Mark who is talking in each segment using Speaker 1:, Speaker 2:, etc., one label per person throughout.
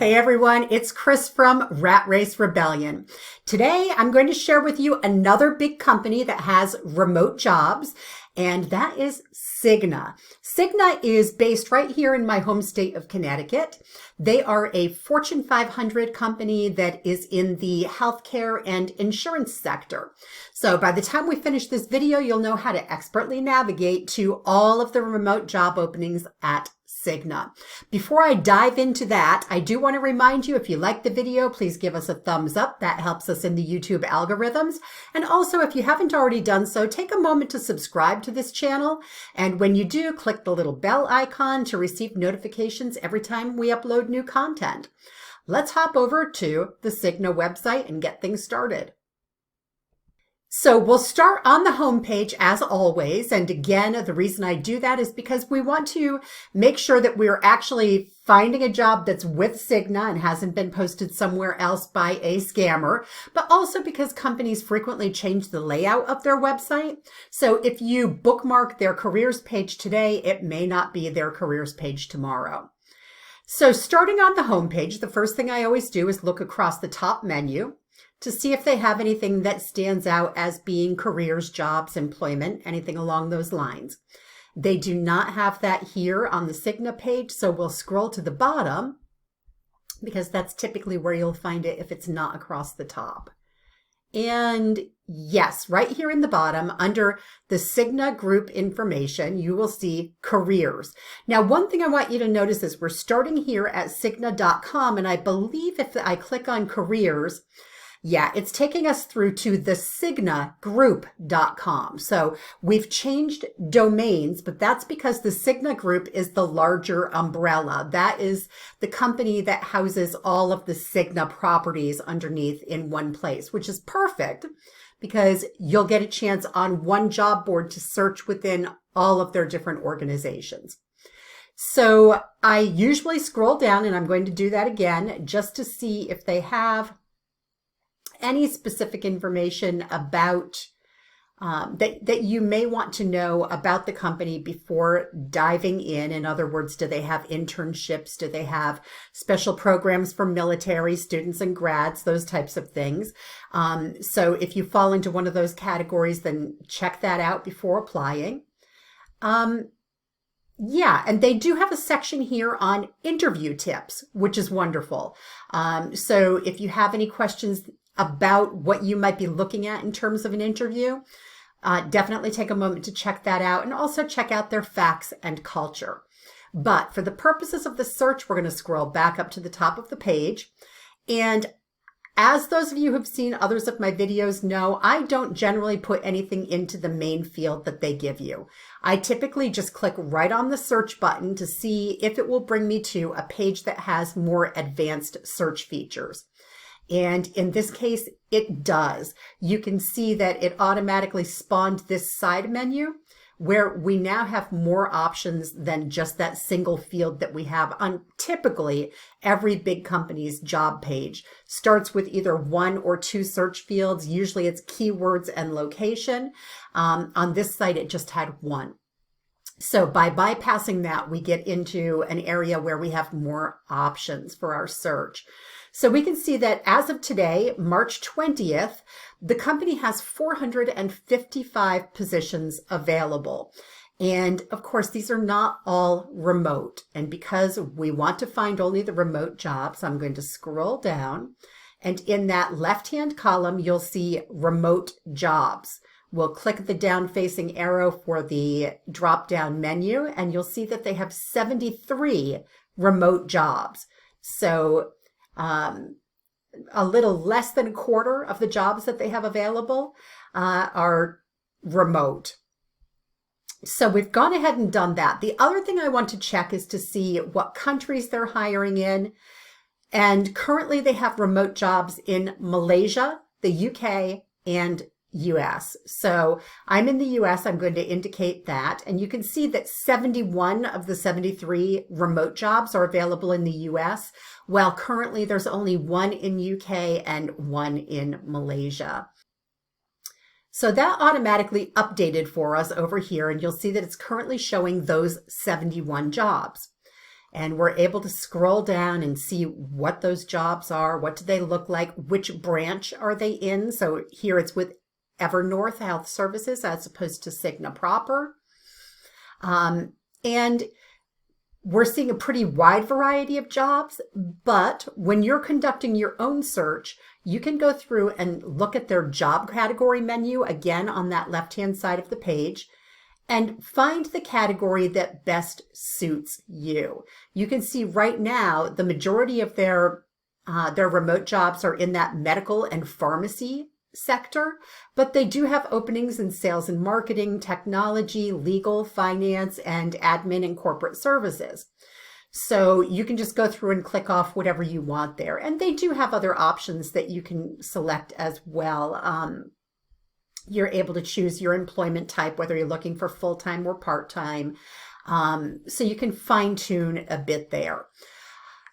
Speaker 1: Hey everyone, it's Chris from Rat Race Rebellion. Today I'm going to share with you another big company that has remote jobs, and that is Cigna. Cigna is based right here in my home state of Connecticut. They are a Fortune 500 company that is in the healthcare and insurance sector. So by the time we finish this video, you'll know how to expertly navigate to all of the remote job openings at Signa. Before I dive into that, I do want to remind you, if you like the video, please give us a thumbs up. That helps us in the YouTube algorithms. And also, if you haven't already done so, take a moment to subscribe to this channel. And when you do, click the little bell icon to receive notifications every time we upload new content. Let's hop over to the Signa website and get things started. So we'll start on the home page as always. And again, the reason I do that is because we want to make sure that we're actually finding a job that's with Cigna and hasn't been posted somewhere else by a scammer, but also because companies frequently change the layout of their website. So if you bookmark their careers page today, it may not be their careers page tomorrow. So starting on the home page, the first thing I always do is look across the top menu to see if they have anything that stands out as being careers, jobs, employment, anything along those lines. They do not have that here on the Signa page, so we'll scroll to the bottom because that's typically where you'll find it if it's not across the top. And yes, right here in the bottom, under the Signa group information, you will see careers. Now, one thing I want you to notice is we're starting here at Cigna.com, and I believe if I click on careers, yeah, it's taking us through to the Cignagroup.com. So we've changed domains, but that's because the Cigna Group is the larger umbrella. That is the company that houses all of the Cigna properties underneath in one place, which is perfect because you'll get a chance on one job board to search within all of their different organizations. So I usually scroll down, and I'm going to do that again just to see if they have any specific information about that you may want to know about the company before diving in. In other words, do they have internships? Do they have special programs for military students and grads, those types of things? So if you fall into one of those categories, then check that out before applying. Yeah, and they do have a section here on interview tips, which is wonderful. So if you have any questions about what you might be looking at in terms of an interview, definitely take a moment to check that out, and also check out their facts and culture. But for the purposes of the search, we're going to scroll back up to the top of the page. And as those of you who've seen others of my videos know, I don't generally put anything into the main field that they give you. I typically just click right on the search button to see if it will bring me to a page that has more advanced search features. And in this case, it does. You can see that it automatically spawned this side menu where we now have more options than just that single field that we have on typically every big company's job page. Starts with either one or two search fields. Usually it's keywords and location. On this site, it just had one. So by bypassing that, we get into an area where we have more options for our search. So we can see that as of today, March 20th, the company has 455 positions available. And of course, these are not all remote. And because we want to find only the remote jobs, I'm going to scroll down. And in that left-hand column, you'll see remote jobs. We'll click the down-facing arrow for the drop-down menu, and you'll see that they have 73 remote jobs. So a little less than a quarter of the jobs that they have available are remote. So we've gone ahead and done that. The other thing I want to check is to see what countries they're hiring in. And currently they have remote jobs in Malaysia, the UK, and US. So I'm in the US, I'm going to indicate that. And you can see that 71 of the 73 remote jobs are available in the US, while currently there's only one in UK and one in Malaysia. So that automatically updated for us over here, and you'll see that it's currently showing those 71 jobs. And we're able to scroll down and see what those jobs are, what do they look like, which branch are they in. So here it's with Evernorth Health Services as opposed to Cigna proper. And we're seeing a pretty wide variety of jobs, but when you're conducting your own search, you can go through and look at their job category menu again on that left-hand side of the page and find the category that best suits you. You can see right now the majority of their remote jobs are in that medical and pharmacy sector, but they do have openings in sales and marketing, technology, legal, finance, and admin and corporate services. So you can just go through and click off whatever you want there. And they do have other options that you can select as well. You're able to choose your employment type, whether you're looking for full-time or part-time. So you can fine-tune a bit there.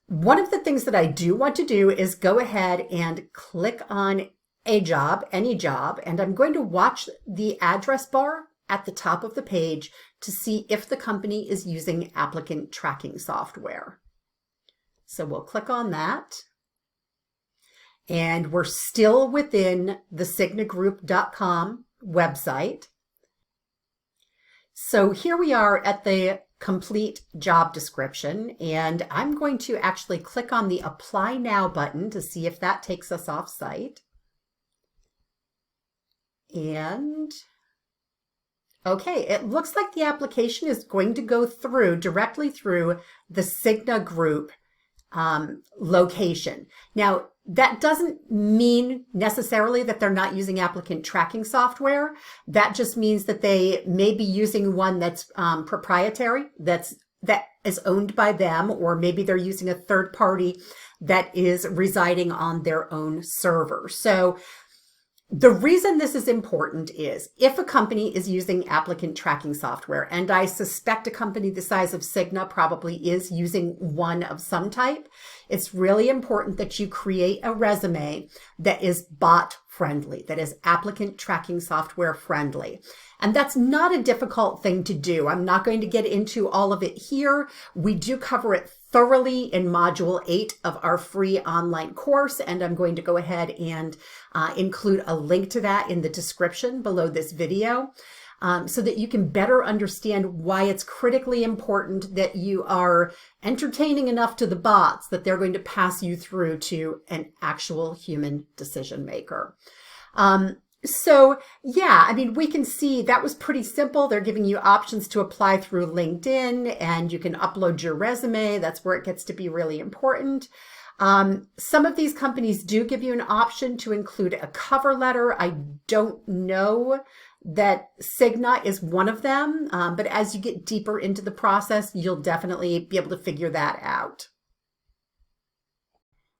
Speaker 1: One of the things that I do want to do is go ahead and click on a job, any job, and I'm going to watch the address bar at the top of the page to see if the company is using applicant tracking software. So we'll click on that. And we're still within the signagroup.com website. So here we are at the complete job description, and I'm going to actually click on the Apply Now button to see if that takes us off site. And okay, it looks like the application is going to go through directly through the Signa Group location. Now, that doesn't mean necessarily that they're not using applicant tracking software. That just means that they may be using one that's proprietary, that is owned by them, or maybe they're using a third party that is residing on their own server. So the reason this is important is if a company is using applicant tracking software, and I suspect a company the size of Signa probably is using one of some type, it's really important that you create a resume that is bot friendly, that is applicant tracking software friendly. And that's not a difficult thing to do. I'm not going to get into all of it here. We do cover it thoroughly in Module 8 of our free online course, and I'm going to go ahead and include a link to that in the description below this video so that you can better understand why it's critically important that you are entertaining enough to the bots that they're going to pass you through to an actual human decision maker. So yeah, I mean, we can see that was pretty simple. They're giving you options to apply through LinkedIn, and you can upload your resume. That's where it gets to be really important. Some of these companies do give you an option to include a cover letter. I don't know that Signa is one of them, but as you get deeper into the process, you'll definitely be able to figure that out.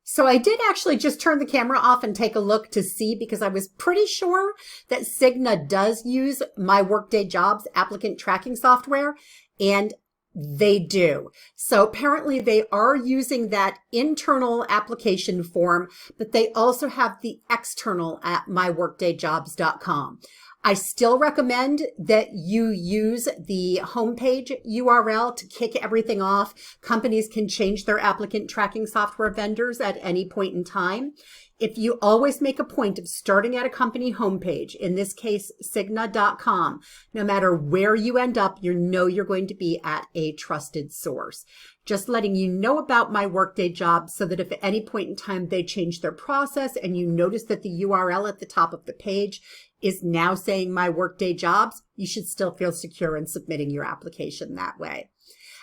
Speaker 1: So I did actually just turn the camera off and take a look to see, because I was pretty sure that Signa does use My Workday Jobs applicant tracking software, and they do. So apparently they are using that internal application form, but they also have the external at myworkdayjobs.com. I still recommend that you use the homepage URL to kick everything off. Companies can change their applicant tracking software vendors at any point in time. If you always make a point of starting at a company homepage, in this case, Cigna.com, no matter where you end up, you know you're going to be at a trusted source. Just letting you know about My Workday Jobs so that if at any point in time they change their process and you notice that the URL at the top of the page is now saying My Workday Jobs, you should still feel secure in submitting your application that way.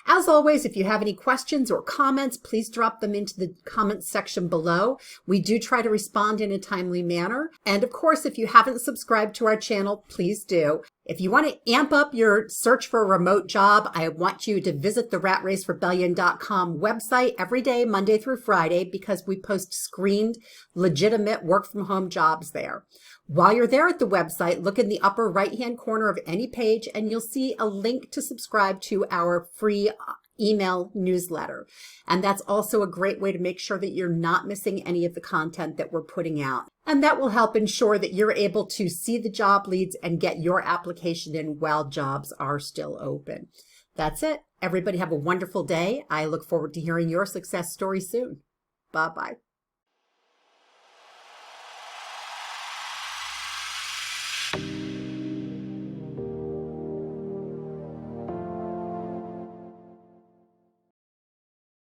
Speaker 1: As always, if you have any questions or comments, please drop them into the comments section below. We do try to respond in a timely manner. And of course, if you haven't subscribed to our channel, please do. If you want to amp up your search for a remote job, I want you to visit the ratracerebellion.com website every day, Monday through Friday, because we post screened, legitimate work-from-home jobs there. While you're there at the website, look in the upper right-hand corner of any page and you'll see a link to subscribe to our free email newsletter. And that's also a great way to make sure that you're not missing any of the content that we're putting out. And that will help ensure that you're able to see the job leads and get your application in while jobs are still open. That's it. Everybody have a wonderful day. I look forward to hearing your success story soon. Bye-bye.